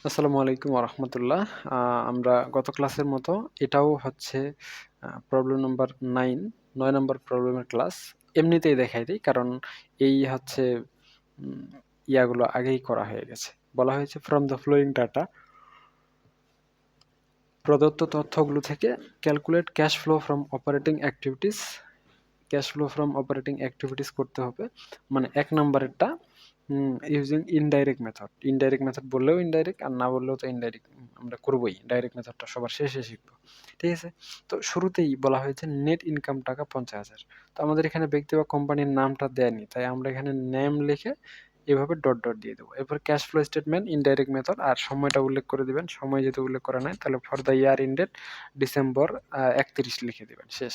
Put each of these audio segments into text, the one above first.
আসসালামু আলাইকুম ওরহমতুল্লাহ। আমরা গত ক্লাসের মতো এটাও হচ্ছে প্রবলেম নাম্বার ৯ নম্বর প্রবলেমের ক্লাস। এমনিতেই দেখাই দিই, কারণ এই হচ্ছে উম, ইয়াগুলো আগেই করা হয়ে গেছে। বলা হয়েছে ফ্রম দ্য ফ্লোয়িং ডাটা, প্রদত্ত তথ্যগুলো থেকে calculate cash flow from operating activities. Cash flow from operating activities করতে হবে, মানে ১ নম্বরেরটা using indirect method. Indirect method বললেও ইনডাইরেক্ট, আর না বললেও তো ইনডাইরেক্ট আমরা করবোই। ডাইরেক্ট মেথডটা সবার শেষে শিখবো, ঠিক আছে? তো শুরুতেই বলা হয়েছে নেট ইনকাম টাকা ৫০,০০০। তো আমাদের এখানে ব্যক্তি বা কোম্পানির নামটা দেয়নি, তাই আমরা এখানে নেম লিখে এভাবে ডট ডট দিয়ে দেবো। এরপর cash flow statement indirect method, আর সময়টা উল্লেখ করে দিবেন। সময় যেহেতু উল্লেখ করা নাই, তাহলে for the year ended December ৩১ লিখে দিবেন, শেষ।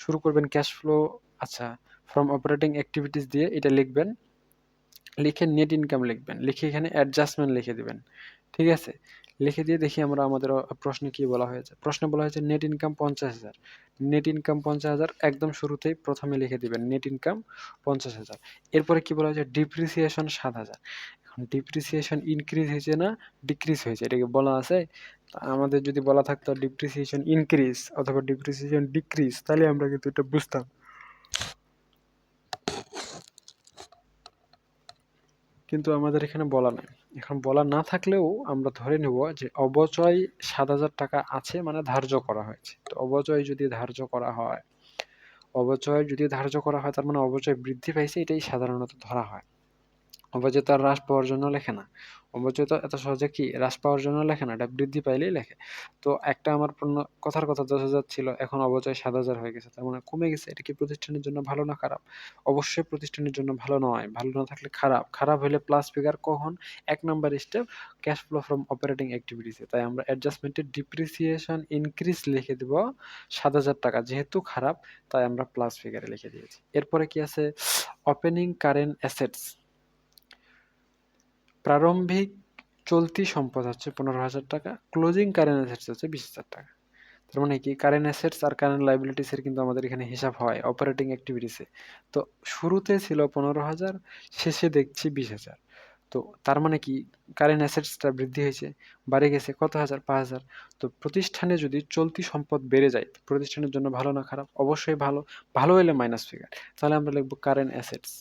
শুরু করবেন ক্যাশ ফ্লো, আচ্ছা, ফ্রম অপারেটিং অ্যাক্টিভিটিস দিয়ে এটা লিখবেন। লিখে নেট ইনকাম লিখবেন, লিখে এখানে অ্যাডজাস্টমেন্ট লিখে দিবেন, ঠিক আছে? লিখে দিয়ে দেখি আমরা আমাদের প্রশ্নে কি বলা হয়েছে। প্রশ্নে বলা হয়েছে নেট ইনকাম ৫০,০০০। নেট ইনকাম ৫০,০০০ একদম শুরুতেই প্রথমে লিখে দিবেন নেট ইনকাম ৫০,০০০। এরপরে কি বলা হয়েছে, ডিপ্রিসিয়েশন ৭,০০০। এখন ডিপ্রিসিয়েশন ইনক্রিজ হয়েছে না ডিক্রিজ হয়েছে, এটাকে বলা আছে? আমাদের যদি বলা থাকতো ডিপ্রিসিয়েশন ইনক্রিজ অথবা ডিপ্রিসিয়েশন ডিক্রিজ, তাহলে আমরা কিন্তু এটা বুঝতাম। কিন্তু আমাদের এখানে বলা নাই। এখন বলা না থাকলেও আমরা ধরে নেব যে অবচয় ৭,০০০ টাকা আছে, মানে ধার্য করা হয়েছে। তো অবচয় যদি ধার্য করা হয়, তার মানে অবচয় বৃদ্ধি পাইছে, এটাই সাধারণত ধরা হয়। অবচয় তো আর হ্রাস পাওয়ার জন্য লেখে না। অবচয় তো এত সহজে কি হ্রাস পাওয়ার জন্য লেখে না, এটা বৃদ্ধি পাইলেই লেখে। তো একটা আমার পণ্য কথার কথা ১০,০০০ ছিল, এখন অবচয় ৭,০০০ হয়ে গেছে, তার মানে কমে গেছে। এটা কি প্রতিষ্ঠানের জন্য ভালো না খারাপ? অবশ্যই প্রতিষ্ঠানের জন্য ভালো নয়। ভালো না থাকলে খারাপ। খারাপ হলে প্লাস ফিগার কখন? ১ number step, cash flow from operating অ্যাক্টিভিটিসে। তাই আমরা অ্যাডজাস্টমেন্টে ডিপ্রিসিয়েশন ইনক্রিজ লিখে দেব ৭,০০০ টাকা। যেহেতু খারাপ, তাই আমরা প্লাস ফিগারে লিখে দিয়েছি। এরপরে কি আছে, ওপেনিং কারেন্ট অ্যাসেটস। প্রারম্ভিক চলতি সম্পদ হচ্ছে ১৫,০০০ টাকা, ক্লোজিং কারেন্ট অ্যাসেটস হচ্ছে ২০,০০০ টাকা। তার মানে কি, কারেন্ট অ্যাসেটস আর কারেন্ট লায়াবিলিটিস এর কিন্তু আমাদের এখানে হিসাব হয় অপারেটিং অ্যাক্টিভিটিসে। তো শুরুতে ছিল ১৫,০০০, শেষে দেখছি ২০,০০০। তো তার মানে কি, কারেন্ট অ্যাসেটসটা বৃদ্ধি হয়েছে, বাড়ে গেছে কত হাজার? ৫,০০০। তো প্রতিষ্ঠানে যদি চলতি সম্পদ বেড়ে যায়, প্রতিষ্ঠানের জন্য ভালো না খারাপ? অবশ্যই ভালো। ভালো হলে মাইনাস ফিগার, তাহলে আমরা লিখবো কারেন্ট অ্যাসেটস।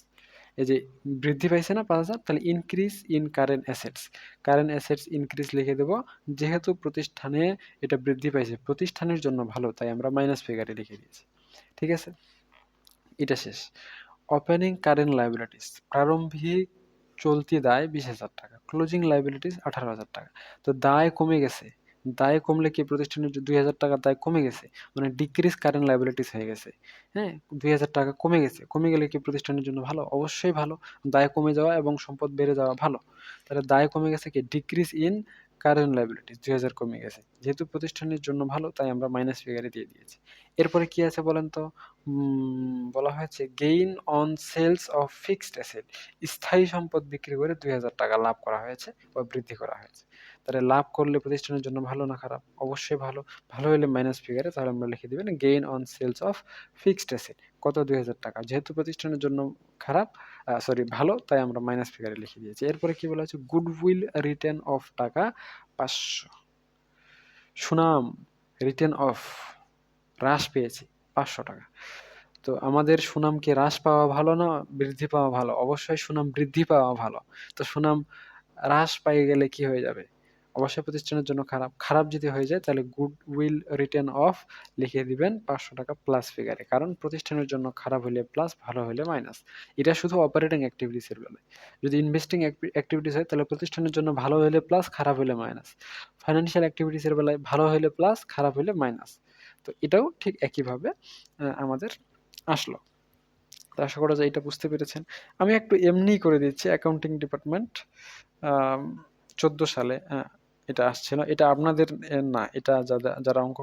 এই যে বৃদ্ধি পাইছে না ৫,০০০, তাহলে increase in current assets. Current assets increase লিখে দেব। যেহেতু প্রতিষ্ঠানে এটা বৃদ্ধি পাইছে, প্রতিষ্ঠানের জন্য ভালো, তাই আমরা মাইনাস ফিগারে লিখে দিয়েছি, ঠিক আছে? এটা শেষ। ওপেনিং কারেন্ট লায়াবিলিটিস, প্রারম্ভিক চলতি দায় ২০,০০০ টাকা, ক্লোজিং লায়াবিলিটিস ১৮,০০০ টাকা। তো দায় কমে গেছে। দায় কমলে কি প্রতিষ্ঠানের ২,০০০ টাকার দায় কমে গেছে, মানে ডিক্রিজ কারেন্ট লায়াবিলিটিস হয়ে গেছে। হ্যাঁ, ২,০০০ টাকা কমে গেছে। কমে গেলে কি প্রতিষ্ঠানের জন্য ভালো? অবশ্যই ভালো। দায় কমে যাওয়া এবং সম্পদ বেড়ে যাওয়া ভালো। তাহলে দায় কমে গেছে কি, ডিক্রিজ ইন কারেন্ট লায়াবিলিটিস, ২,০০০ কমে গেছে। যেহেতু প্রতিষ্ঠানের জন্য ভালো, তাই আমরা মাইনাস ফিগারে দিয়ে দিয়েছি। এরপরে কি আছে বলেন তো? বলা হয়েছে gain on sales of fixed asset. স্থায়ী সম্পদ বিক্রি করে ২,০০০ টাকা লাভ করা হয়েছে বা বৃদ্ধি করা হয়েছে। তাহলে লাভ করলে প্রতিষ্ঠানের জন্য ভালো না খারাপ? অবশ্যই ভালো। ভালো হলে মাইনাস ফিগারে, তাহলে আমরা লিখে দিবেন gain on sales of fixed asset. কত? ২,০০০ টাকা। যেহেতু প্রতিষ্ঠানের জন্য খারাপ, ভালো, তাই আমরা মাইনাস ফিগারে লিখে দিয়েছি। এরপরে কি বলা হয়েছে, গুডউইল রিটার্ন অফ টাকা ৫০০। সুনাম রিটার্ন অফ হ্রাস পেয়েছে ৫০০ টাকা। তো আমাদের সুনাম কি হ্রাস পাওয়া ভালো না বৃদ্ধি পাওয়া ভালো? অবশ্যই সুনাম বৃদ্ধি পাওয়া ভালো। তো সুনাম হ্রাস পাইয়ে গেলে কি হয়ে যাবে? অবশ্যই প্রতিষ্ঠানের জন্য খারাপ। খারাপ যদি হয়ে যায়, তাহলে গুডউইল রিটার্ন অফ লিখে দিবেন ৫০০ টাকা প্লাস ফিগারে। কারণ প্রতিষ্ঠানের জন্য খারাপ হলে প্লাস, ভালো হলে মাইনাস। এটা শুধু অপারেটিং অ্যাক্টিভিটিস এর বেলায়। যদি ইনভেস্টিং অ্যাক্টিভিটিস হয়, তাহলে প্রতিষ্ঠানের জন্য ভালো হলে প্লাস, খারাপ হলে মাইনাস। ফাইন্যান্সিয়াল অ্যাক্টিভিটিস এর বেলায় ভালো হলে প্লাস, খারাপ হলে মাইনাস। তো এটাও ঠিক একইভাবে আমাদের আসলো। তো আশা করা যায় এটা বুঝতে পেরেছেন। আমি একটু এমনিই করে দিচ্ছি। অ্যাকাউন্টিং ডিপার্টমেন্ট ১৪ সালে এটা আসছিল। এটা আপনাদের না। এটা যারা অঙ্ক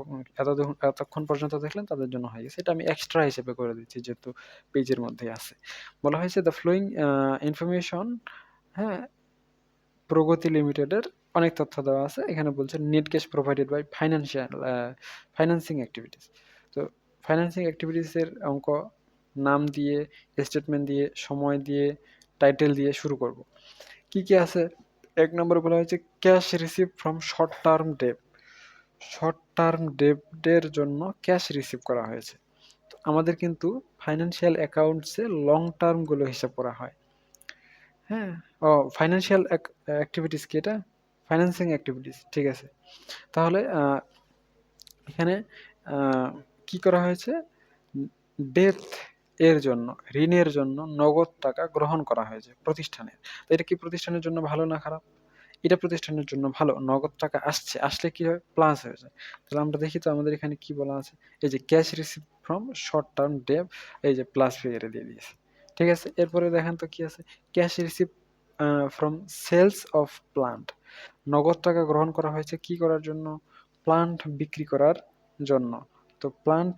এতক্ষণ পর্যন্ত দেখলেন তাদের জন্য হয়ে গেছে। এটা আমি এক্সট্রা হিসেবে করে দিচ্ছি, যেহেতু পেজের মধ্যেই আছে। বলা হয়েছে দ্য ফ্লোয়িং ইনফরমেশন, হ্যাঁ, প্রগতি লিমিটেডের অনেক তথ্য দেওয়া আছে। এখানে বলছে net cash provided by financing activities. তো ফাইন্যান্সিং অ্যাক্টিভিটিস এর অঙ্ক নাম দিয়ে, স্টেটমেন্ট দিয়ে, সময় দিয়ে, টাইটেল দিয়ে শুরু করব। কি কি আছে? এক নম্বরে বলা হয়েছে cash receive from short term debt. Short term ডেটের জন্য ক্যাশ রিসিভ করা হয়েছে। তো আমাদের কিন্তু ফাইন্যান্সিয়াল অ্যাকাউন্টসে লং টার্ম গুলো হিসাব করা হয়। হ্যাঁ, ও ফাইন্যান্সিয়াল অ্যাক্টিভিটিস কি এটা? ফাইন্যান্সিং অ্যাক্টিভিটিস, ঠিক আছে। তাহলে এখানে কি করা হয়েছে? ডেথ এর জন্য, ঋণের জন্য নগদ টাকা গ্রহণ করা হয়েছে প্রতিষ্ঠানের। তো এটা কি প্রতিষ্ঠানের জন্য ভালো না খারাপ? এটা প্রতিষ্ঠানের জন্য ভালো। নগদ টাকা আসছে, আসলে কি হয়? প্লাস হয়ে যায়। তাহলে আমরা দেখি তো আমাদের এখানে কি বলা আছে? এই যে cash receive from short term debt, এই যে প্লাস ফিগারে দিয়ে দিয়েছে। ঠিক আছে? এরপরে দেখেন তো কি আছে? Cash receive from sales of plant. নগদ টাকা গ্রহণ করা হয়েছে কি করার জন্য? প্লান্ট বিক্রি করার জন্য। তো প্লান্ট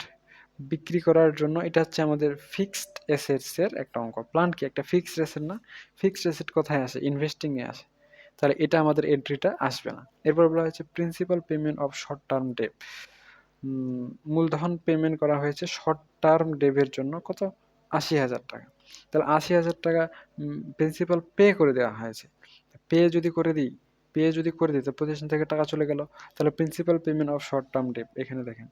বিক্রি করার জন্য এটা হচ্ছে আমাদের ফিক্সড অ্যাসেটস এর একটা অঙ্ক। প্লান্ট কি একটা ফিক্সড অ্যাসেট না? ফিক্সড অ্যাসেট কোথায় আসে? ইনভেস্টিং এ আসে। তাহলে এটা আমাদের এন্ট্রিটা আসবে না। এরপর বলা হয়েছে principal payment of short term debt. মূলধন পেমেন্ট করা হয়েছে শর্ট টার্ম ডেবের জন্য কত? ৮০,০০০ টাকা। তাহলে ৮০,০০০ টাকা প্রিন্সিপাল পে করে দেওয়া হয়েছে। পে যদি করে দিই, তো প্রতিষ্ঠান থেকে টাকা চলে গেল। তাহলে principal payment of short term debt, এখানে দেখেন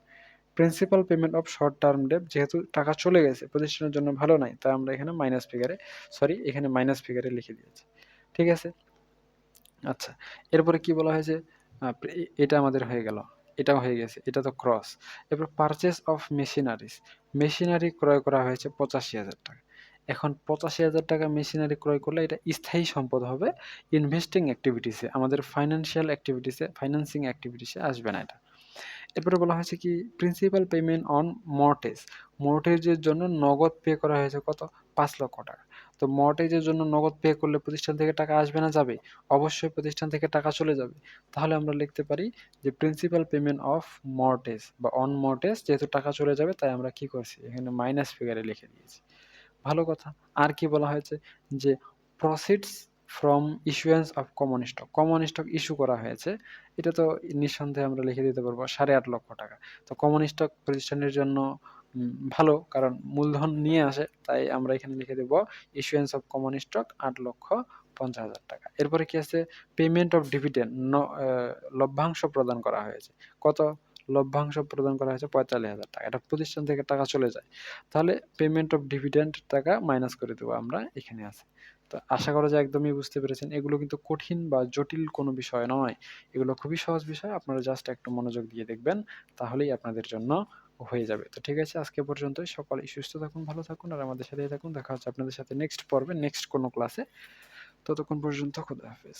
principal payment of short term debt, যেহেতু টাকা চলে গেছে প্রতিষ্ঠানের জন্য ভালো নাই, তাই আমরা এখানে মাইনাস ফিগারে লিখে দিয়েছি। ঠিক আছে? আচ্ছা, এরপরে কি বলা হয়েছে? এটা আমাদের হয়ে গেল, এটাও হয়ে গেছে, এটা তো ক্রস। এরপর পারচেস অফ মেশিনারিজ, মেশিনারি ক্রয় করা হয়েছে ৮৫,০০০ টাকা। এখন ৮৫,০০০ টাকা মেশিনারি ক্রয় করলে এটা স্থায়ী সম্পদ হবে, ইনভেস্টিং অ্যাক্টিভিটিসে, আমাদের ফাইন্যান্সিং অ্যাক্টিভিটিসে আসবে না এটা। এরপরে বলা হয়েছে কি প্রিন্সিপাল পেমেন্ট অন মর্টেজ, মর্টেজের জন্য নগদ পে করা হয়েছে কত? ৫,০০,০০০ টাকা। তো মর্টেজের জন্য নগদ পে করলে প্রতিষ্ঠান থেকে টাকা আসবে না যাবে? অবশ্যই প্রতিষ্ঠান থেকে টাকা চলে যাবে। তাহলে আমরা লিখতে পারি যে প্রিন্সিপাল পেমেন্ট অফ মর্টেজ বা অন মর্টেজ, যেহেতু টাকা চলে যাবে তাই আমরা কি করছি? এখানে মাইনাস ফিগারে লিখে দিয়েছি। ভালো কথা। আর কি বলা হয়েছে? যে proceeds from issuance of common stock, common stock issue করা হয়েছে। এটা তো নিঃসন্দেহে আমরা লিখে দিতে পারবো ৮.৫ লক্ষ টাকা। তো কমন স্টক প্রতিষ্ঠানের জন্য ভালো, কারণ মূলধন নিয়ে আসে, তাই আমরা এখানে লিখে দেব ইস্যুয়েন্স অফ কমন স্টক ৮,৫০,০০০ টাকা। এরপরে কি আছে? পেমেন্ট অফ ডিভিডেন্ড, লভ্যাংশ প্রদান করা হয়েছে। কত? লভ্যাংশ প্রদান করা হয়েছে ৪৫,০০০ টাকা। এটা প্রতিষ্ঠান থেকে টাকা চলে যায়। তাহলে পেমেন্ট অফ ডিভিডেন্ড টাকা মাইনাস করে দেবো আমরা, এখানে আছে। তো আশা করা যায় একদমই বুঝতে পেরেছেন। এগুলো কিন্তু কঠিন বা জটিল কোনো বিষয় নয়। এগুলো খুবই সহজ বিষয়। আপনারা জাস্ট একটু মনোযোগ দিয়ে দেখবেন, তাহলেই আপনাদের জন্য হয়ে যাবে। তো ঠিক আছে, আজকে পর্যন্তই। সকলেই সুস্থ থাকুন, ভালো থাকুন আর আমাদের সাথেই থাকুন। দেখা হচ্ছে আপনাদের সাথে নেক্সট পর্বে, নেক্সট কোনো ক্লাসে। ততক্ষণ পর্যন্ত খোদা হাফেজ।